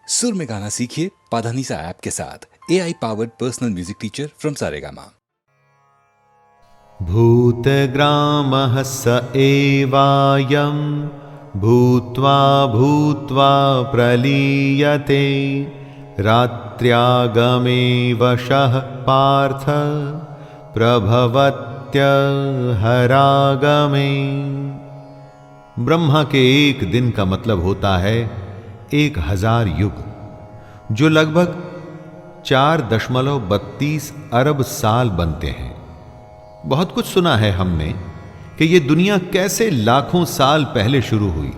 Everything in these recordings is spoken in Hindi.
सुर में गाना सीखिए पाधानीसा ऐप के साथ। AI powered personal music teacher from Saregama. भूतग्रामः स एवायं भूत्वा भूत्वा प्रलीयते रात्र्यागमे वशः पार्थ प्रभवत्यहरागमे। ब्रह्मा के एक दिन का मतलब होता है 1000 युग, जो लगभग 4.32 अरब साल बनते हैं। बहुत कुछ सुना है हमने कि यह दुनिया कैसे लाखों साल पहले शुरू हुई।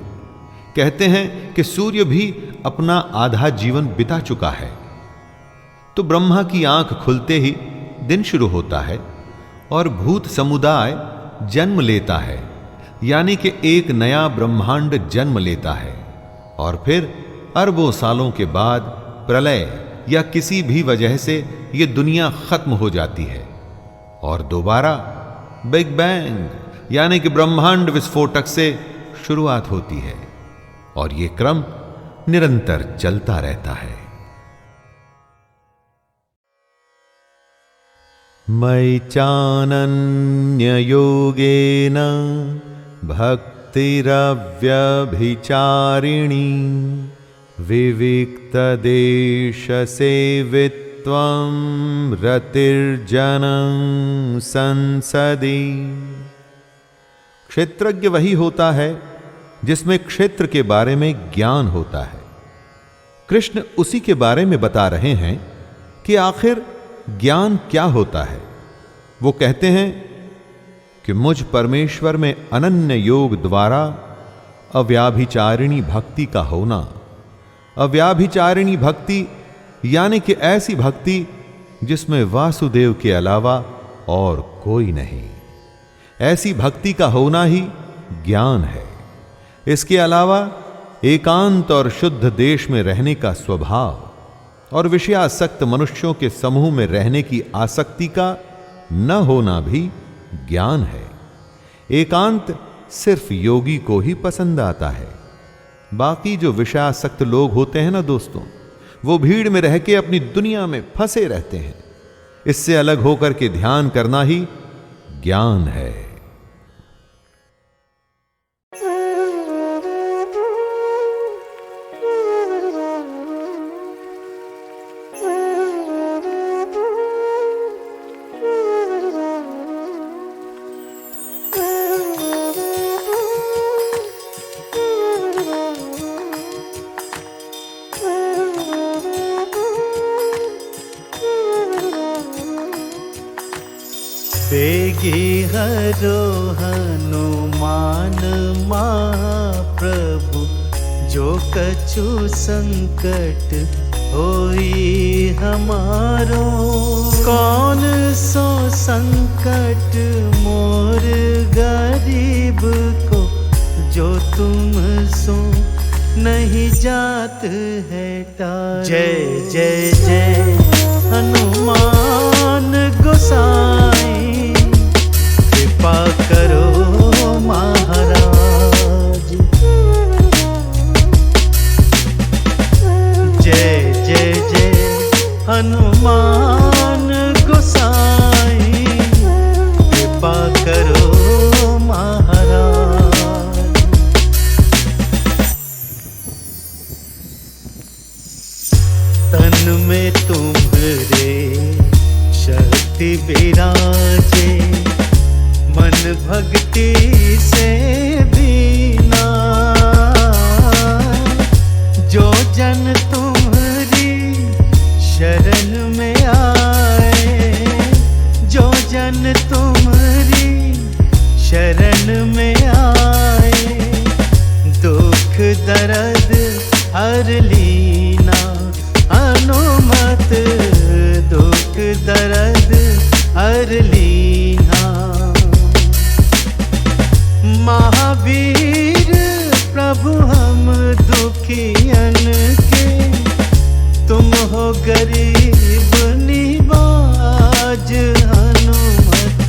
कहते हैं कि सूर्य भी अपना आधा जीवन बिता चुका है। तो ब्रह्मा की आंख खुलते ही दिन शुरू होता है और भूत समुदाय जन्म लेता है, यानी कि एक नया ब्रह्मांड जन्म लेता है। और फिर अरबों सालों के बाद प्रलय या किसी भी वजह से यह दुनिया खत्म हो जाती है और दोबारा बिग बैंग यानी कि ब्रह्मांड विस्फोटक से शुरुआत होती है और यह क्रम निरंतर चलता रहता है। मयि चानन्ययोगेन भक्तिरव्यभिचारिणी विविक्तदेशसेवित्वं रतिर्जनं संसदि। क्षेत्रज्ञ वही होता है जिसमें क्षेत्र के बारे में ज्ञान होता है। कृष्ण उसी के बारे में बता रहे हैं कि आखिर ज्ञान क्या होता है। वो कहते हैं कि मुझ परमेश्वर में अनन्य योग द्वारा अव्याभिचारिणी भक्ति का होना। अव्याभिचारिणी भक्ति यानी कि ऐसी भक्ति जिसमें वासुदेव के अलावा और कोई नहीं। ऐसी भक्ति का होना ही ज्ञान है। इसके अलावा एकांत और शुद्ध देश में रहने का स्वभाव और विषयासक्त मनुष्यों के समूह में रहने की आसक्ति का न होना भी ज्ञान है। एकांत सिर्फ योगी को ही पसंद आता है। बाकी जो विषयासक्त लोग होते हैं ना दोस्तों, वो भीड़ में रह के अपनी दुनिया में फंसे रहते हैं। इससे अलग होकर के ध्यान करना ही ज्ञान है। बेगी हरो हनुमान महाप्रभु, जो कछु संकट होई हमारो। कौन सो संकट मोर गरीब को, जो तुम सो नहीं जात है टारो। जय जय जय हनुमान गोसाई, कृपा करो महाराज। जय जय जय हनुमान गोसाई, कृपा करो महाराज। तन में तुम्हारे शक्ति विराजे, मन भक्ति से दीना। जो जन तुम्हारी शरण में आए, जो जन तुम्हारी शरण में आए, दुख दर्द हर लीना। हनुमत दुख दर्द हर लीना। महावीर प्रभु हम दुखियन के, तुम हो गरीब निवाज। हनुमत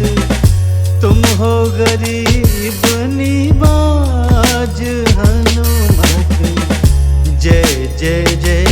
तुम हो गरीब निवाज। हनुमत जय जय जय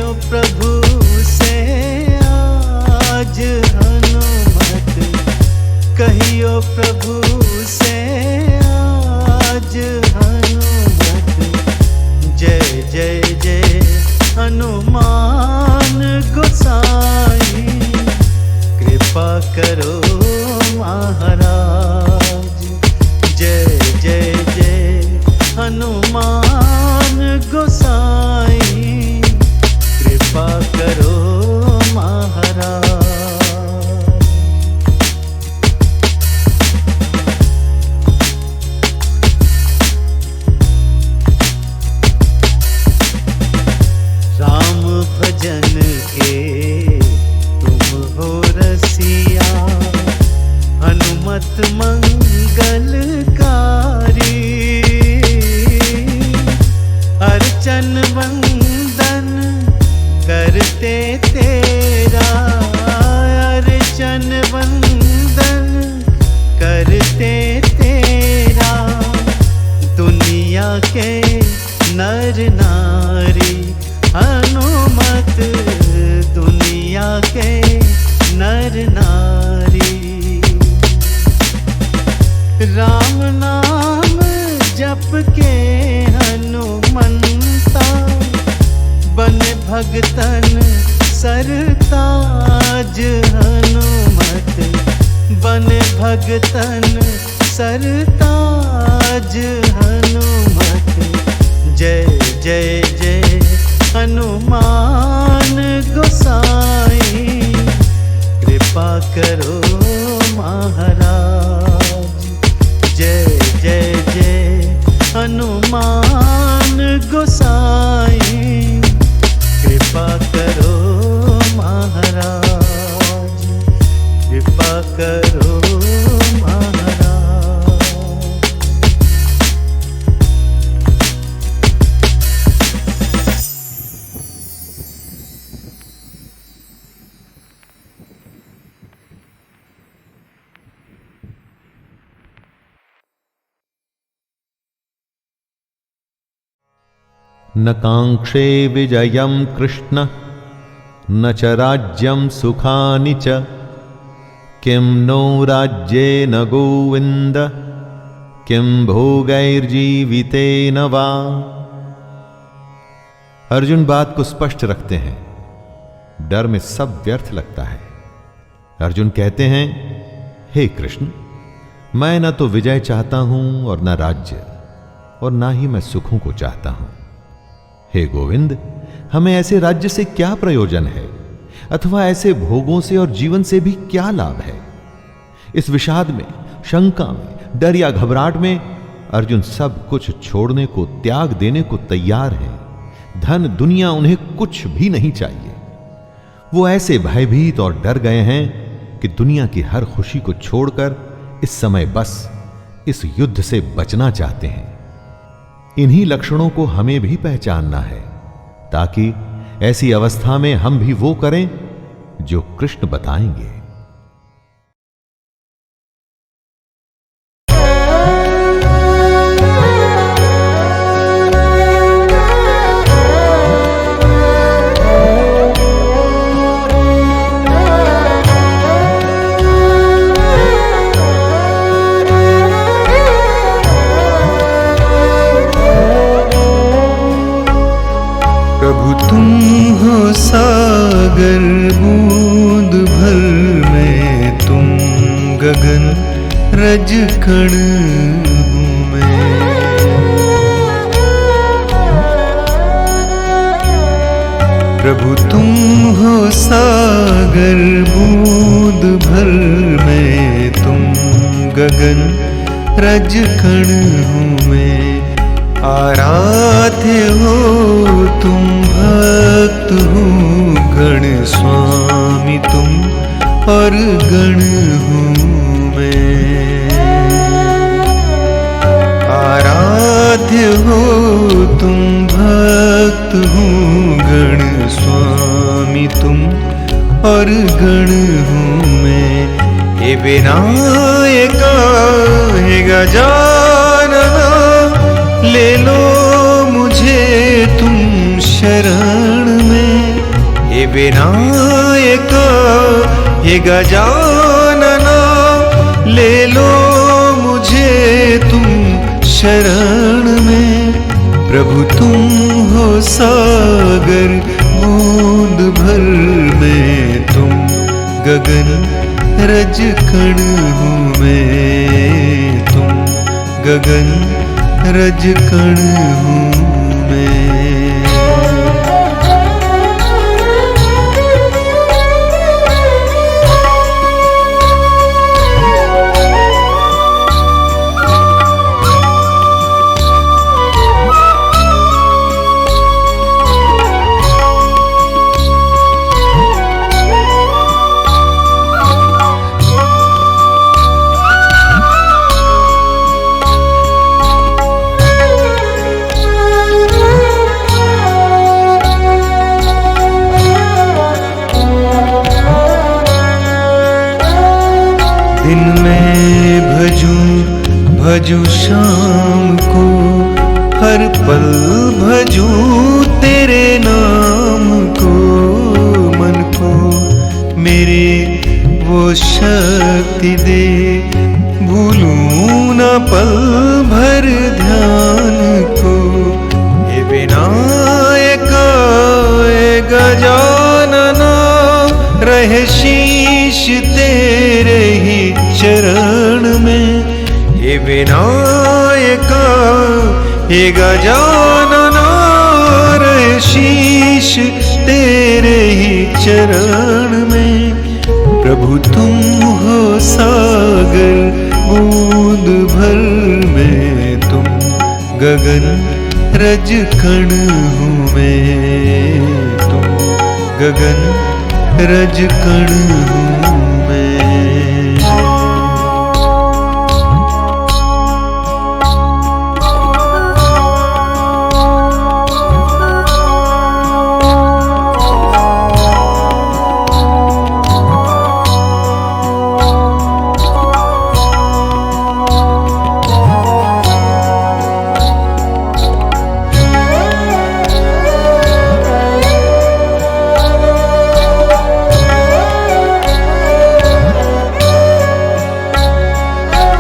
कहियो प्रभु से आज हनुमत, कहियो प्रभु से आज हनुमत। जय जय जय हनुमान गोसाई, कृपा करो महाराज। जय जय जय हनुमान गोसाई, कृपा करो महाराज। राम भजन के तुम हो रसिया, हनुमत मंगलकारी। अर्चन वंदन करते तेरा, अर्चन वंदन करते तेरा। दुनिया के नर नारी हनुमत, दुनिया के नर नारी। राम नाम जप के हनुमंता, बन भगतन सरताज हनुमत, बन भगतन सरताज हनुमत। जय जय जय हनुमान गोसाई, कृपा करो महाराज। जय जय जय हनुमान गोसाई, कृपा करो महाराज, कृपा करो महाराज। न कांक्षे विजयं कृष्ण, न च राज्यं सुखानि च। किं नो राज्येन गोविन्द, किं भोगैर्जीवितेन वा। अर्जुन बात को स्पष्ट रखते हैं, डर में सब व्यर्थ लगता है। अर्जुन कहते हैं, हे कृष्ण, मैं न तो विजय चाहता हूं और न राज्य, और ना ही मैं सुखों को चाहता हूं। हे गोविंद, हमें ऐसे राज्य से क्या प्रयोजन है, अथवा ऐसे भोगों से और जीवन से भी क्या लाभ है। इस विषाद में, शंका में, डर या घबराहट में अर्जुन सब कुछ छोड़ने को, त्याग देने को तैयार है। धन दुनिया उन्हें कुछ भी नहीं चाहिए। वो ऐसे भयभीत और डर गए हैं कि दुनिया की हर खुशी को छोड़कर इस समय बस इस युद्ध से बचना चाहते हैं। इन्हीं लक्षणों को हमें भी पहचानना है, ताकि ऐसी अवस्था में हम भी वो करें जो कृष्ण बताएंगे। सागर बूंद भर में तुम गगन रज कण हूँ मैं। प्रभु तुम हो सागर बूंद भर में तुम गगन रज कण हूँ मैं। आराध्य हो तुम भक्त हो गण स्वामी तुम और गण हूँ मैं। आराध्य हो तुम भक्त हो गण स्वामी तुम और गण हूँ मैं। हे विनायका हे गजानना ले लो मुझे तुम शरण में। विनायक हे गजानना, ले लो मुझे तुम शरण में। प्रभु तुम हो सागर बूंद भर में, तुम गगन रज कण हूँ मैं, तुम गगन रज कण हूँ मैं। दिन में भजूं शाम को, हर पल भजूं तेरे नाम को। मन को मेरे वो शक्ति दे, भूलूं न पल भर ध्यान को। हे विनायक हे गजानना, रहे शीश तेरे ही चरण में। हे विनायक हे गजानना, रहे शीश तेरे ही चरण में। प्रभु तुम हो सागर बूंद भर में, तुम गगन रज कण हूँ मैं, तुम गगन रज कण हूँ मैं।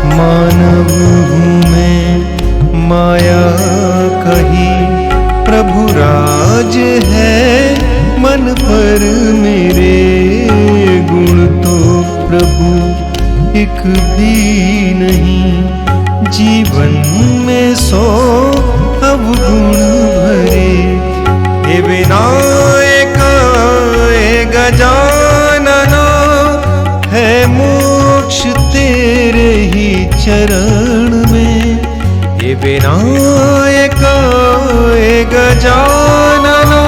मानव हूँ मैं माया कही, प्रभु राज है मन पर मेरे। गुण तो प्रभु एक भी नहीं, जीवन में 100 अवगुण भरे। हे विनायक हे गजानना, है मोक्ष तेरे ही चरण में। हे विनायक हे गजानना,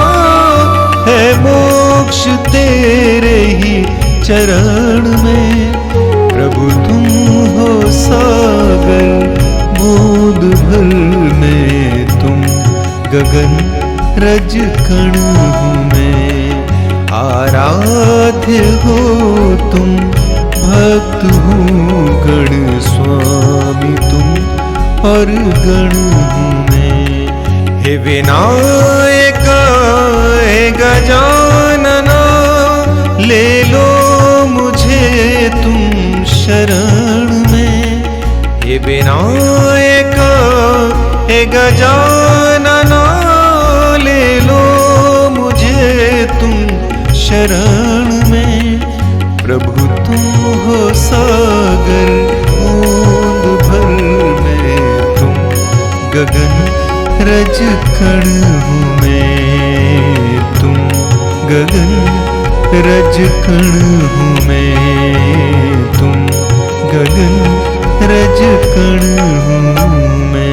है मोक्ष तेरे ही चरण में। प्रभु तुम हो सागर बूंद भर में, तुम गगन रज कण हूँ मैं। आराध्य हो तुम, भक्त हूँ गण स्वामी तुम, और गण हूँ मैं। हे विनायक हे गजानना, ले लो मुझे तुम शरण में। हे विनायक हे गजानना, ले लो मुझे तुम शरण में। प्रभु तुम हो सागर बूंद भर में, तुम गगन रज कण हूँ मैं, तुम गगन रज कण हूँ मैं, तुम गगन रज कण हूँ मैं।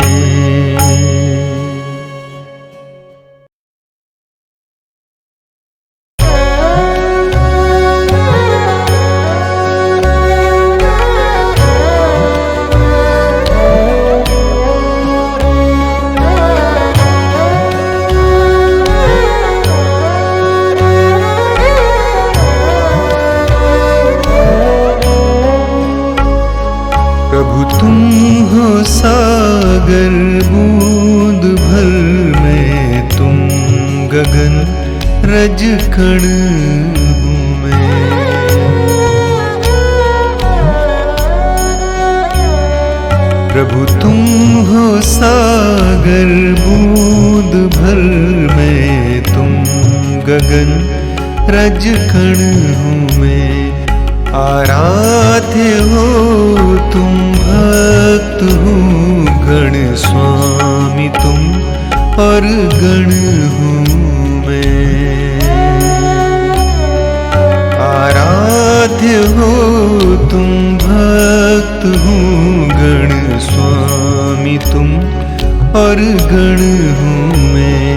तुम हो सागर बूंद भर में, तुम गगन रज कण हूँ मैं। प्रभु तुम हो सागर बूंद भर में, तुम गगन रज कण हूँ मैं। आराध्य हो तुम भक्त हूँ गण स्वामी तुम और गण हूँ मैं। आराध्य हो तुम भक्त हूँ गण स्वामी तुम और गण हूँ मैं।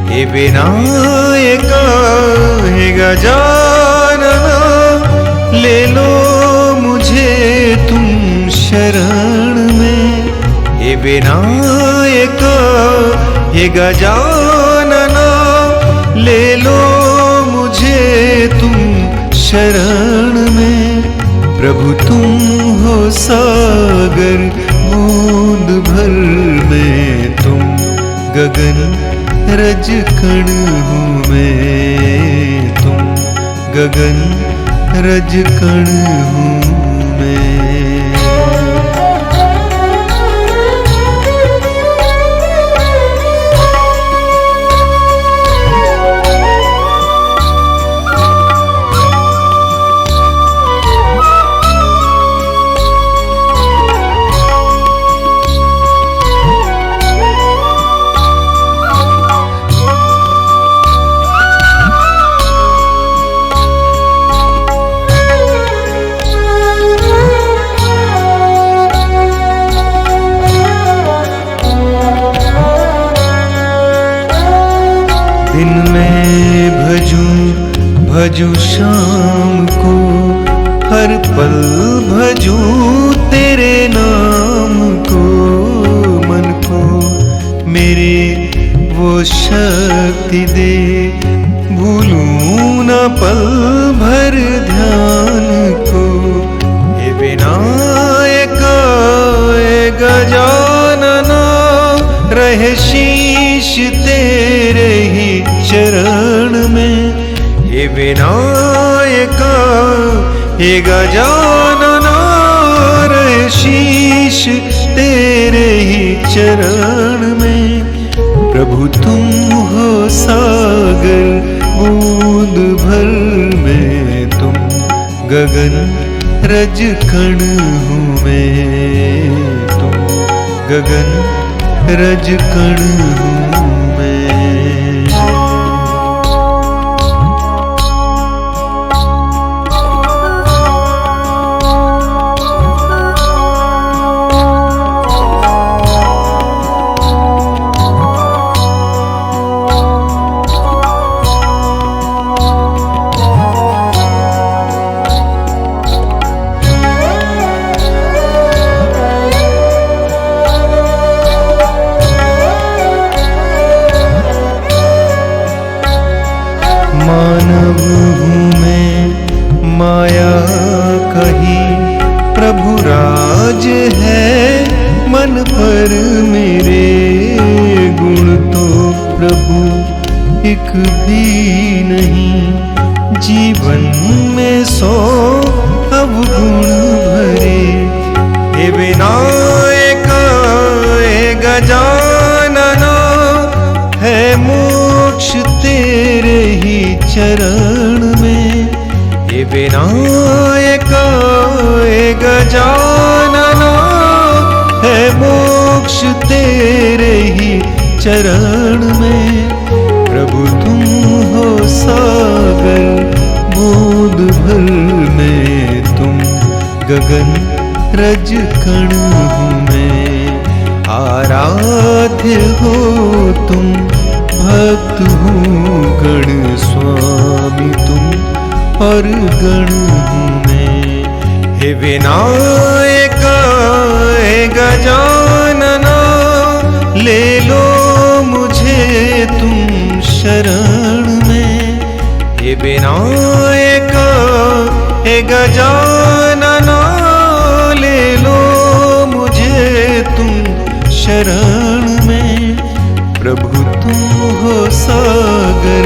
हे विनायका हे गजानना, ले लो मुझे तुम शरण में। हे विनायका हे गजानना, ले लो मुझे तुम शरण में। प्रभु तुम हो सागर बूंद भर में, तुम गगन रज कण हूँ मैं। तुम गगन रज कण हूँ मैं। दिन में भजूं शाम को, हर पल भजूं तेरे नाम को। मन को मेरे वो शक्ति दे, भूलूं न पल भर ध्यान को। हे विनायका हे गजानना, रहे शीश तेरे ही चरण में। हे विनायका हे गजानना, रहे शीश तेरे ही चरण में। प्रभु तुम हो सागर बूंद भर में, तुम गगन रज कण हूँ मैं। तुम गगन रज कण हूँ मैं। मानव हूँ मैं माया कही, प्रभु राज है मन पर मेरे। गुण तो प्रभु एक भी नहीं, जीवन में 100 अवगुण भरे। हे विनायका हे गजानना, है मोक्ष तेरे ही चरण में। हे विनायका हे गजानना, है मोक्ष तेरे ही चरण में। प्रभु तुम हो सागर बूंद भर में, तुम गगन रज कण हूँ मैं। आराध्य हो तुम भक्त हूँ गण स्वामी तुम और गण हूँ मैं। हे विनायका हे गजानना, ले लो मुझे तुम शरण में। हे विनायका हे गजानना, ले लो मुझे तुम शरण में। प्रभु तुम हो सागर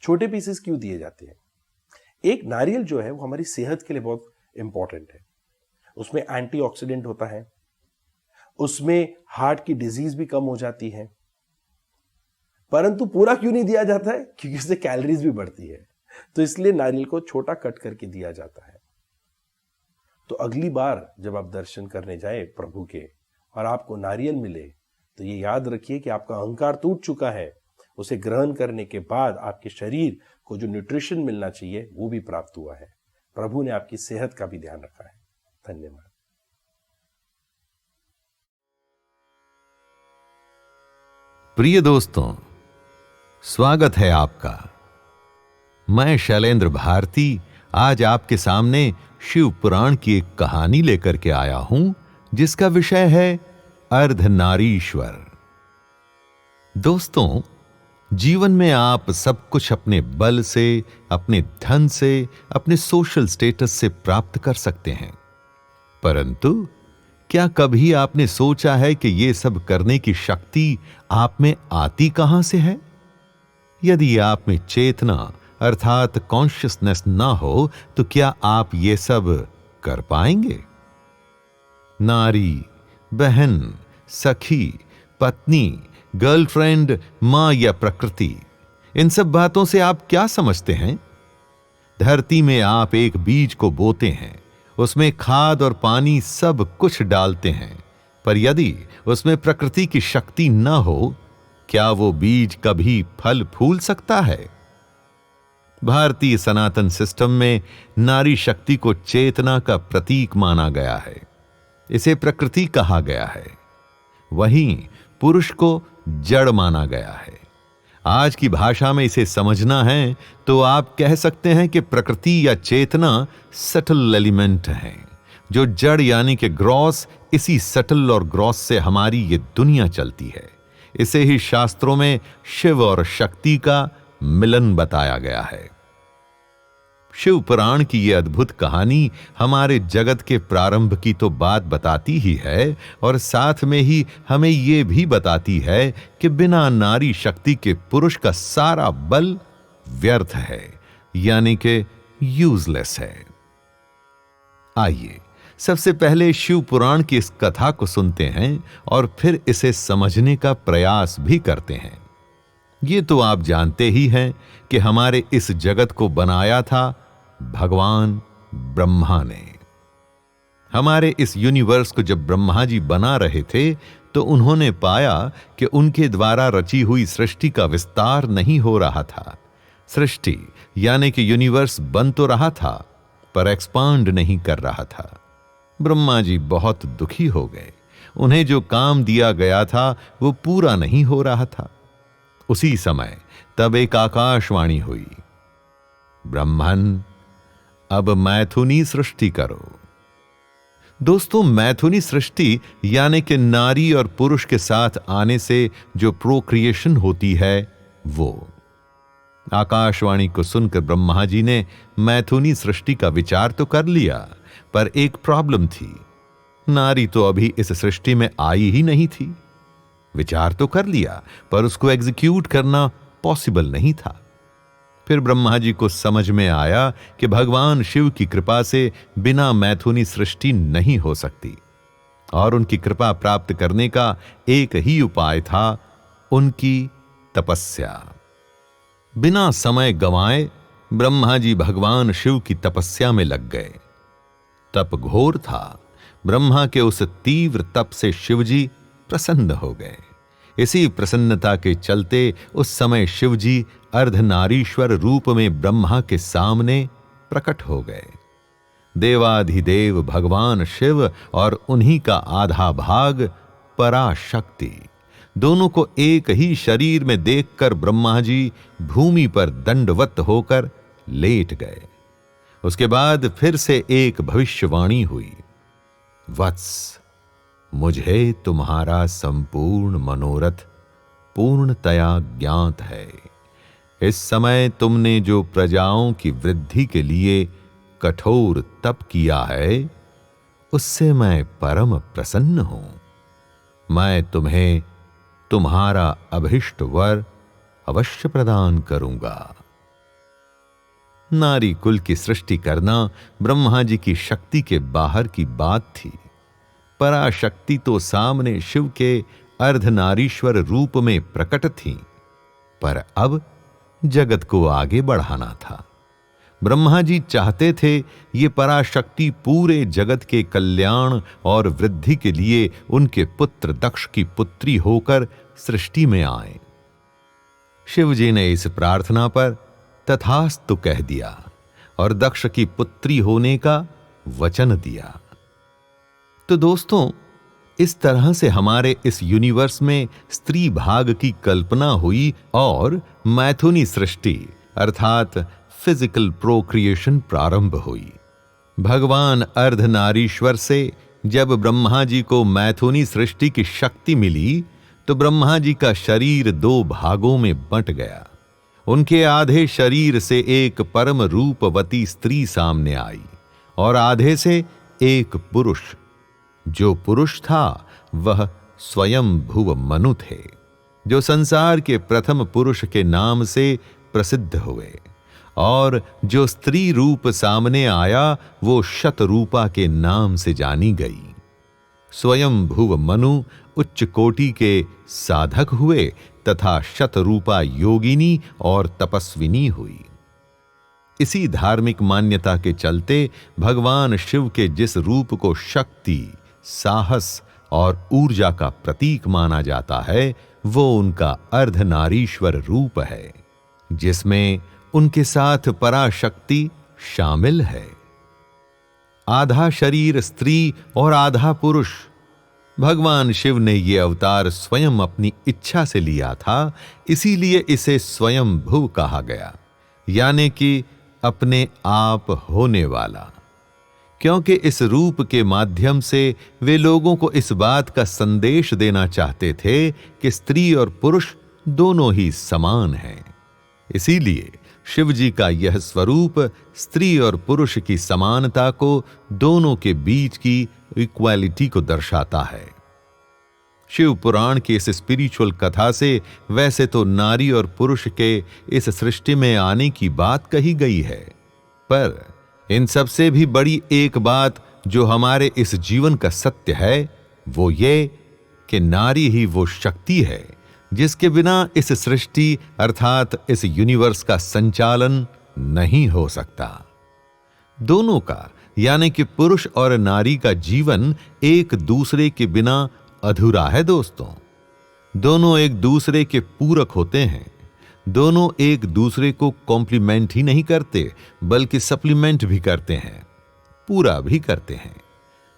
छोटे पीसेस क्यों दिए जाते हैं? एक नारियल जो है वो हमारी सेहत के लिए बहुत इंपॉर्टेंट है। उसमें एंटीऑक्सीडेंट होता है, उसमें हार्ट की डिजीज भी कम हो जाती है। परंतु पूरा क्यों नहीं दिया जाता है? क्योंकि उससे कैलोरीज भी बढ़ती है, तो इसलिए नारियल को छोटा कट करके दिया जाता है। तो अगली बार जब आप दर्शन करने जाए प्रभु के और आपको नारियल मिले, तो ये याद रखिए कि आपका अहंकार टूट चुका है। उसे ग्रहण करने के बाद आपके शरीर को जो न्यूट्रिशन मिलना चाहिए वो भी प्राप्त हुआ है। प्रभु ने आपकी सेहत का भी ध्यान रखा है। धन्यवाद। प्रिय दोस्तों, स्वागत है आपका। मैं शैलेंद्र भारती आज आपके सामने शिव पुराण की एक कहानी लेकर के आया हूं, जिसका विषय है अर्धनारीश्वर। दोस्तों, जीवन में आप सब कुछ अपने बल से, अपने धन से, अपने सोशल स्टेटस से प्राप्त कर सकते हैं, परंतु क्या कभी आपने सोचा है कि यह सब करने की शक्ति आप में आती कहां से है? यदि आप में चेतना अर्थात कॉन्शियसनेस ना हो तो क्या आप ये सब कर पाएंगे? नारी, बहन, सखी, पत्नी, गर्लफ्रेंड, मां या प्रकृति, इन सब बातों से आप क्या समझते हैं? धरती में आप एक बीज को बोते हैं, उसमें खाद और पानी सब कुछ डालते हैं, पर यदि उसमें प्रकृति की शक्ति न हो, क्या वो बीज कभी फल फूल सकता है? भारतीय सनातन सिस्टम में नारी शक्ति को चेतना का प्रतीक माना गया है। इसे प्रकृति कहा गया है। वहीं पुरुष को जड़ माना गया है। आज की भाषा में इसे समझना है तो आप कह सकते हैं कि प्रकृति या चेतना सटल एलिमेंट है, जो जड़ यानी कि ग्रॉस, इसी सटल और ग्रॉस से हमारी ये दुनिया चलती है। इसे ही शास्त्रों में शिव और शक्ति का मिलन बताया गया है। शिव पुराण की यह अद्भुत कहानी हमारे जगत के प्रारंभ की तो बात बताती ही है, और साथ में ही हमें यह भी बताती है कि बिना नारी शक्ति के पुरुष का सारा बल व्यर्थ है, यानी कि यूजलेस है। आइए सबसे पहले शिव पुराण की इस कथा को सुनते हैं और फिर इसे समझने का प्रयास भी करते हैं। ये तो आप जानते ही हैं कि हमारे इस जगत को बनाया था भगवान ब्रह्मा ने। हमारे इस यूनिवर्स को जब ब्रह्मा जी बना रहे थे तो उन्होंने पाया कि उनके द्वारा रची हुई सृष्टि का विस्तार नहीं हो रहा था। सृष्टि यानी कि यूनिवर्स बन तो रहा था पर एक्सपांड नहीं कर रहा था। ब्रह्मा जी बहुत दुखी हो गए। उन्हें जो काम दिया गया था वो पूरा नहीं हो रहा था। उसी समय तब एक आकाशवाणी हुई, ब्रह्मन, अब मैथुनी सृष्टि करो। दोस्तों, मैथुनी सृष्टि यानी कि नारी और पुरुष के साथ आने से जो प्रोक्रिएशन होती है वो। आकाशवाणी को सुनकर ब्रह्मा जी ने मैथुनी सृष्टि का विचार तो कर लिया, पर एक प्रॉब्लम थी। नारी तो अभी इस सृष्टि में आई ही नहीं थी। विचार तो कर लिया पर उसको एग्जीक्यूट करना पॉसिबल नहीं था। फिर ब्रह्मा जी को समझ में आया कि भगवान शिव की कृपा से बिना मैथुनी सृष्टि नहीं हो सकती, और उनकी कृपा प्राप्त करने का एक ही उपाय था, उनकी तपस्या। बिना समय गंवाए ब्रह्मा जी भगवान शिव की तपस्या में लग गए। तप घोर था। ब्रह्मा के उस तीव्र तप से शिवजी प्रसन्न हो गए। इसी प्रसन्नता के चलते उस समय शिवजी अर्धनारीश्वर रूप में ब्रह्मा के सामने प्रकट हो गए। देवाधिदेव भगवान शिव और उन्हीं का आधा भाग पराशक्ति, दोनों को एक ही शरीर में देखकर ब्रह्मा जी भूमि पर दंडवत होकर लेट गए। उसके बाद फिर से एक भविष्यवाणी हुई, वत्स, मुझे तुम्हारा संपूर्ण मनोरथ पूर्णतया ज्ञात है। इस समय तुमने जो प्रजाओं की वृद्धि के लिए कठोर तप किया है, उससे मैं परम प्रसन्न हूं। मैं तुम्हें तुम्हारा अभिष्ट वर अवश्य प्रदान करूंगा। नारी कुल की सृष्टि करना ब्रह्मा जी की शक्ति के बाहर की बात थी। पराशक्ति तो सामने शिव के अर्धनारीश्वर रूप में प्रकट थी, पर अब जगत को आगे बढ़ाना था। ब्रह्मा जी चाहते थे ये पराशक्ति पूरे जगत के कल्याण और वृद्धि के लिए उनके पुत्र दक्ष की पुत्री होकर सृष्टि में आए। शिव जी ने इस प्रार्थना पर तथास्तु कह दिया और दक्ष की पुत्री होने का वचन दिया। तो दोस्तों, इस तरह से हमारे इस यूनिवर्स में स्त्री भाग की कल्पना हुई और मैथुनी सृष्टि अर्थात फिजिकल प्रोक्रिएशन प्रारंभ हुई। भगवान अर्धनारीश्वर से जब ब्रह्मा जी को मैथुनी सृष्टि की शक्ति मिली तो ब्रह्मा जी का शरीर 2 भागों में बंट गया। उनके आधे शरीर से एक परम रूपवती स्त्री सामने आई और आधे से एक पुरुष। जो पुरुष था वह स्वयं भुव मनु थे, जो संसार के प्रथम पुरुष के नाम से प्रसिद्ध हुए, और जो स्त्री रूप सामने आया वो शतरूपा के नाम से जानी गई। स्वयं भुव मनु उच्च कोटि के साधक हुए तथा शतरूपा योगिनी और तपस्विनी हुई। इसी धार्मिक मान्यता के चलते भगवान शिव के जिस रूप को शक्ति, साहस और ऊर्जा का प्रतीक माना जाता है वो उनका अर्धनारीश्वर रूप है, जिसमें उनके साथ पराशक्ति शामिल है। आधा शरीर स्त्री और आधा पुरुष। भगवान शिव ने यह अवतार स्वयं अपनी इच्छा से लिया था, इसीलिए इसे स्वयं भुव कहा गया, यानी कि अपने आप होने वाला। क्योंकि इस रूप के माध्यम से वे लोगों को इस बात का संदेश देना चाहते थे कि स्त्री और पुरुष दोनों ही समान हैं। इसीलिए शिव जी का यह स्वरूप स्त्री और पुरुष की समानता को, दोनों के बीच की इक्वालिटी को दर्शाता है। शिव पुराण की इस स्पिरिचुअल कथा से वैसे तो नारी और पुरुष के इस सृष्टि में आने की बात कही गई है, पर इन सबसे भी बड़ी एक बात जो हमारे इस जीवन का सत्य है वो ये कि नारी ही वो शक्ति है जिसके बिना इस सृष्टि अर्थात इस यूनिवर्स का संचालन नहीं हो सकता। दोनों का यानी कि पुरुष और नारी का जीवन एक दूसरे के बिना अधूरा है दोस्तों। दोनों एक दूसरे के पूरक होते हैं। दोनों एक दूसरे को कॉम्प्लीमेंट ही नहीं करते बल्कि सप्लीमेंट भी करते हैं, पूरा भी करते हैं।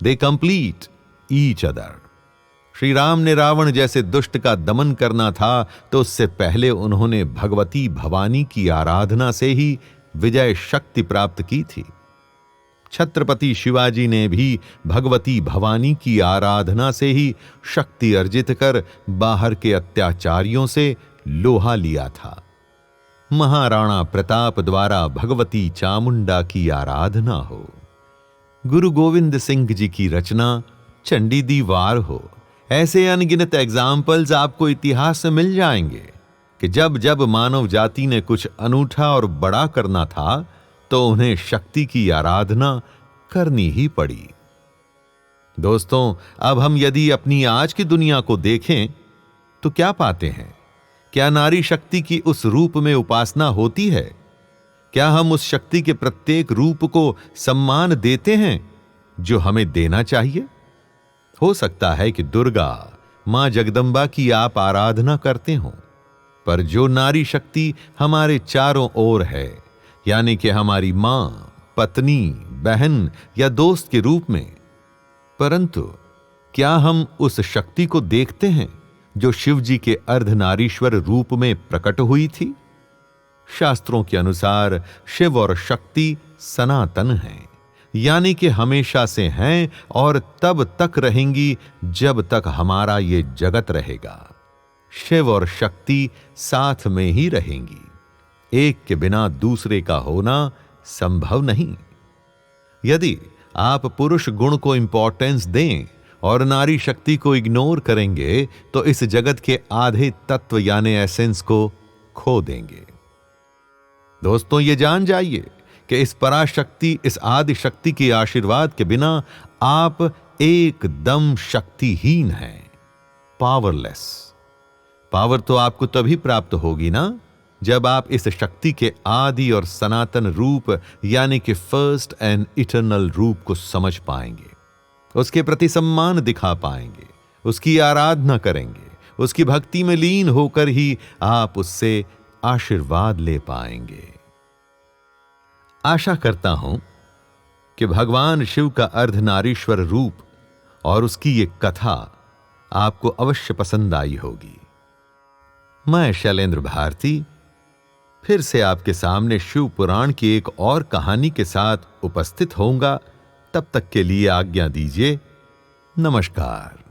They complete each other. Shri Ram ने रावण जैसे दुष्ट का दमन करना था तो उससे पहले उन्होंने भगवती भवानी की आराधना से ही विजय शक्ति प्राप्त की थी। छत्रपति शिवाजी ने भी भगवती भवानी की आराधना से ही शक्ति अर्जित कर बाहर के अत्याचारियों से लोहा लिया था। महाराणा प्रताप द्वारा भगवती चामुंडा की आराधना हो, गुरु गोविंद सिंह जी की रचना चंडी दीवार हो, ऐसे अनगिनत एग्जाम्पल्स आपको इतिहास से मिल जाएंगे कि जब जब मानव जाति ने कुछ अनूठा और बड़ा करना था तो उन्हें शक्ति की आराधना करनी ही पड़ी। दोस्तों, अब हम यदि अपनी आज की दुनिया को देखें तो क्या पाते हैं? क्या नारी शक्ति की उस रूप में उपासना होती है? क्या हम उस शक्ति के प्रत्येक रूप को सम्मान देते हैं जो हमें देना चाहिए? हो सकता है कि दुर्गा, मां जगदंबा की आप आराधना करते हो, पर जो नारी शक्ति हमारे चारों ओर है, यानी कि हमारी मां, पत्नी, बहन या दोस्त के रूप में, परंतु क्या हम उस शक्ति को देखते हैं जो शिव जी के अर्धनारीश्वर रूप में प्रकट हुई थी? शास्त्रों के अनुसार शिव और शक्ति सनातन हैं, यानी कि हमेशा से हैं और तब तक रहेंगी जब तक हमारा ये जगत रहेगा। शिव और शक्ति साथ में ही रहेंगी। एक के बिना दूसरे का होना संभव नहीं। यदि आप पुरुष गुण को इंपॉर्टेंस दें और नारी शक्ति को इग्नोर करेंगे तो इस जगत के आधे तत्व यानी एसेंस को खो देंगे। दोस्तों, ये जान जाइए कि इस पराशक्ति, इस आदि शक्ति के आशीर्वाद के बिना आप एकदम शक्तिहीन हैं, पावरलेस। पावर तो आपको तभी प्राप्त होगी ना जब आप इस शक्ति के आदि और सनातन रूप यानी कि फर्स्ट एंड इटर्नल रूप को समझ पाएंगे, उसके प्रति सम्मान दिखा पाएंगे, उसकी आराधना करेंगे, उसकी भक्ति में लीन होकर ही आप उससे आशीर्वाद ले पाएंगे। आशा करता हूं कि भगवान शिव का अर्धनारीश्वर रूप और उसकी ये कथा आपको अवश्य पसंद आई होगी। मैं शैलेंद्र भारती फिर से आपके सामने शिव पुराण की एक और कहानी के साथ उपस्थित होऊंगा। तब तक के लिए आज्ञा दीजिए। नमस्कार।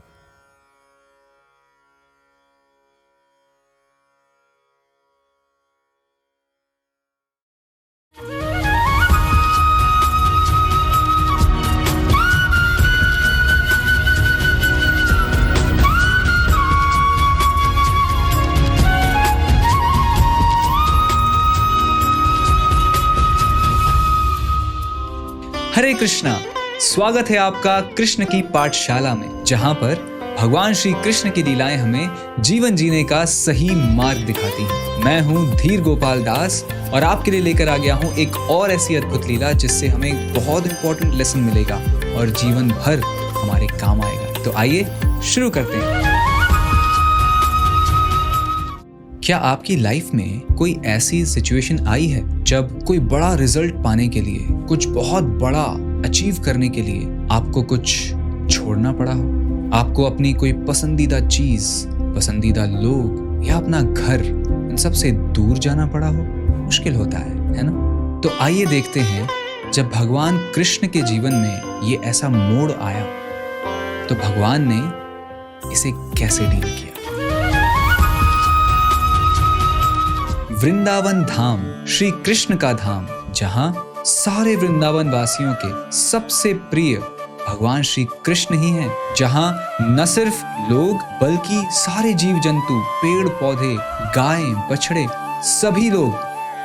हरे कृष्णा। स्वागत है आपका कृष्ण की पाठशाला में, जहां पर भगवान श्री कृष्ण की लीलाएं हमें जीवन जीने का सही मार्ग दिखाती हैं। मैं हूं धीर गोपाल दास और आपके लिए लेकर आ गया हूं एक और ऐसी अद्भुत लीला जिससे हमें एक बहुत इंपॉर्टेंट लेसन मिलेगा और जीवन भर हमारे काम आएगा। तो आइए शुरू करते हैं। क्या आपकी लाइफ में कोई ऐसी सिचुएशन आई है जब कोई बड़ा रिजल्ट पाने के लिए, कुछ बहुत बड़ा अचीव करने के लिए आपको कुछ छोड़ना पड़ा हो? आपको अपनी कोई पसंदीदा चीज, पसंदीदा लोग या अपना घर, इन सब से दूर जाना पड़ा हो? मुश्किल होता है ना? तो आइए देखते हैं जब भगवान कृष्ण के जीवन में ये ऐसा मोड़ आया तो भगवान ने इसे कैसे डील किया। वृंदावन धाम श्री कृष्ण का धाम, जहां सारे वृंदावन वासियों के सबसे प्रिय भगवान श्री कृष्ण ही हैं, जहां न सिर्फ लोग बल्कि सारे जीव जंतु, पेड़ पौधे, गायें, बछड़े, सभी लोग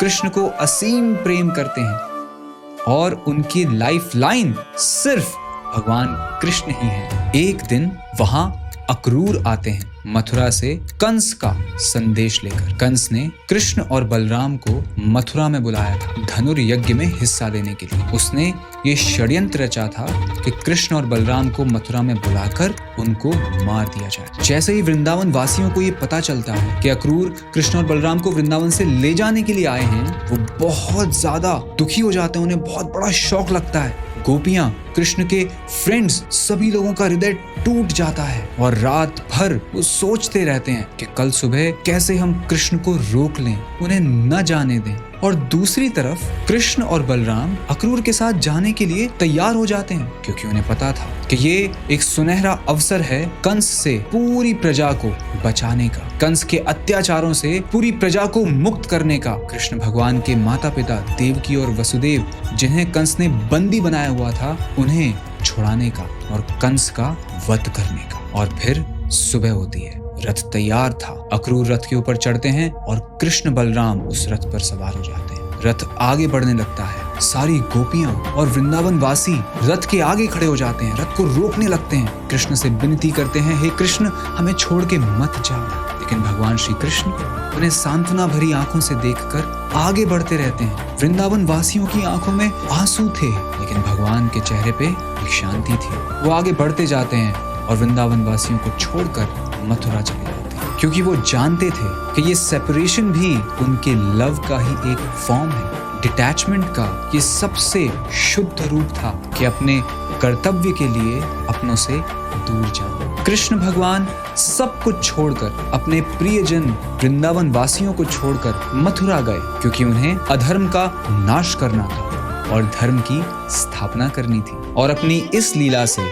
कृष्ण को असीम प्रेम करते हैं और उनकी लाइफ लाइन सिर्फ भगवान कृष्ण ही है। एक दिन वहां अक्रूर आते हैं मथुरा से कंस का संदेश लेकर। कंस ने कृष्ण और बलराम को मथुरा में बुलाया था धनुर्यज्ञ में हिस्सा लेने के लिए। उसने ये षड्यंत्र रचा था कि कृष्ण और बलराम को मथुरा में बुलाकर उनको मार दिया जाए। जैसे ही वृंदावन वासियों को ये पता चलता है कि अक्रूर कृष्ण और बलराम को वृंदावन से ले जाने के लिए आए हैं, वो बहुत ज्यादा दुखी हो जाते हैं, उन्हें बहुत बड़ा शौक लगता है। गोपियां, कृष्ण के फ्रेंड्स, सभी लोगों का हृदय टूट जाता है और रात भर वो सोचते रहते हैं कि कल सुबह कैसे हम कृष्ण को रोक लें, उन्हें न जाने दें। और दूसरी तरफ कृष्ण और बलराम अक्रूर के साथ जाने के लिए तैयार हो जाते हैं, क्योंकि उन्हें पता था कि ये एक सुनहरा अवसर है कंस से पूरी प्रजा को बचाने का, कंस के अत्याचारों से पूरी प्रजा को मुक्त करने का। कृष्ण भगवान के माता पिता देवकी और वसुदेव, जिन्हें कंस ने बंदी बनाया हुआ था, उन्हें छुड़ाने का और कंस का वध करने का। और फिर सुबह होती है, रथ तैयार था, अक्रूर रथ के ऊपर चढ़ते हैं और कृष्ण बलराम उस रथ पर सवार हो जाते हैं। रथ आगे बढ़ने लगता है, सारी गोपियां और वृंदावन वासी रथ के आगे खड़े हो जाते हैं, रथ को रोकने लगते हैं, कृष्ण से विनती करते हैं, हे कृष्ण हमें छोड़ के मत जाओ। लेकिन भगवान श्री कृष्ण उन्हें सांत्वना भरी आंखों से देखकर आगे बढ़ते रहते हैं। वृंदावन वासियों की आंखों में आंसू थे, लेकिन भगवान के चेहरे पे एक शांति थी। वो आगे बढ़ते जाते हैं और वृंदावन वासियों को छोड़कर मथुरा चले जाते हैं, क्योंकि वो जानते थे कि ये सेपरेशन भी उनके लव का ही एक फॉर्म है, डिटैचमेंट का ये सबसे शुद्ध रूप था कि अपने कर्तव्य के लिए अपनों से दूर जाओ। कृष्ण भगवान सब कुछ छोड़कर, अपने प्रियजन वृंदावन वासियों को छोड़कर मथुरा गए, क्योंकि उन्हें अधर्म का नाश करना था और धर्म की स्थापना करनी थी। और अपनी इस लीला से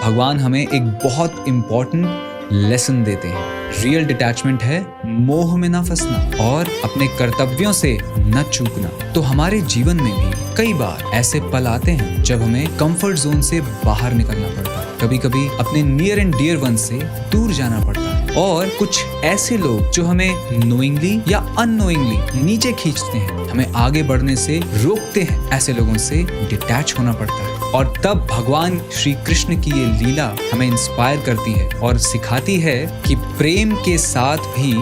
भगवान हमें एक बहुत इंपॉर्टेंट लेसन देते हैं। रियल डिटैचमेंट है मोह में ना फंसना और अपने कर्तव्यों से न चूकना। तो हमारे जीवन में भी कई बार ऐसे पल आते हैं जब हमें कंफर्ट जोन से बाहर निकलना पड़ता है, कभी कभी अपने नियर एंड डियर वन से दूर जाना पड़ता है। और कुछ ऐसे लोग जो हमें नोइंगली या अननोइंगली नीचे खींचते हैं, हमें आगे बढ़ने से रोकते हैं, ऐसे लोगों से डिटैच होना पड़ता है। और तब भगवान श्री कृष्ण की ये लीला हमें इंस्पायर करती है और सिखाती है कि प्रेम के साथ भी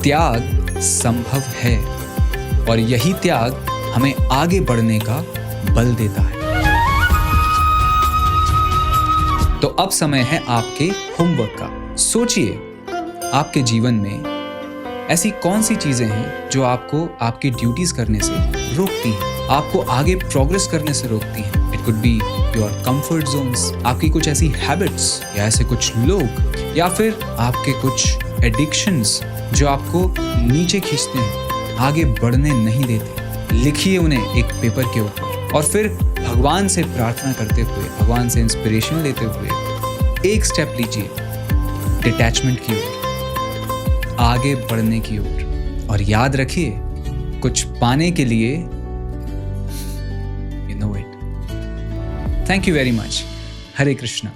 त्याग संभव है, और यही त्याग हमें आगे बढ़ने का बल देता है। तो अब समय है आपके होमवर्क का। सोचिए, आपके जीवन में ऐसी कौन सी चीजें हैं जो आपको आपकी ड्यूटीज करने से रोकती हैं, आपको आगे प्रोग्रेस करने से रोकती हैं। It could be your comfort Jones, आपकी कुछ ऐसी हैबिट्स या ऐसे कुछ लोग, या फिर आपके कुछ एडिक्शंस जो आपको नीचे खींचते हैं, आगे बढ़ने नहीं देते। लिखिए उन्हें एक पेपर के ऊपर और फिर भगवान से प्रार्थना करते हुए, भगवान से इंस्पिरेशन लेते हुए एक स्टेप लीजिए डिटैचमेंट की ओर, आगे बढ़ने की ओर। और याद रखिए, कुछ पाने के लिए you know it. Thank you very much. Hare Krishna.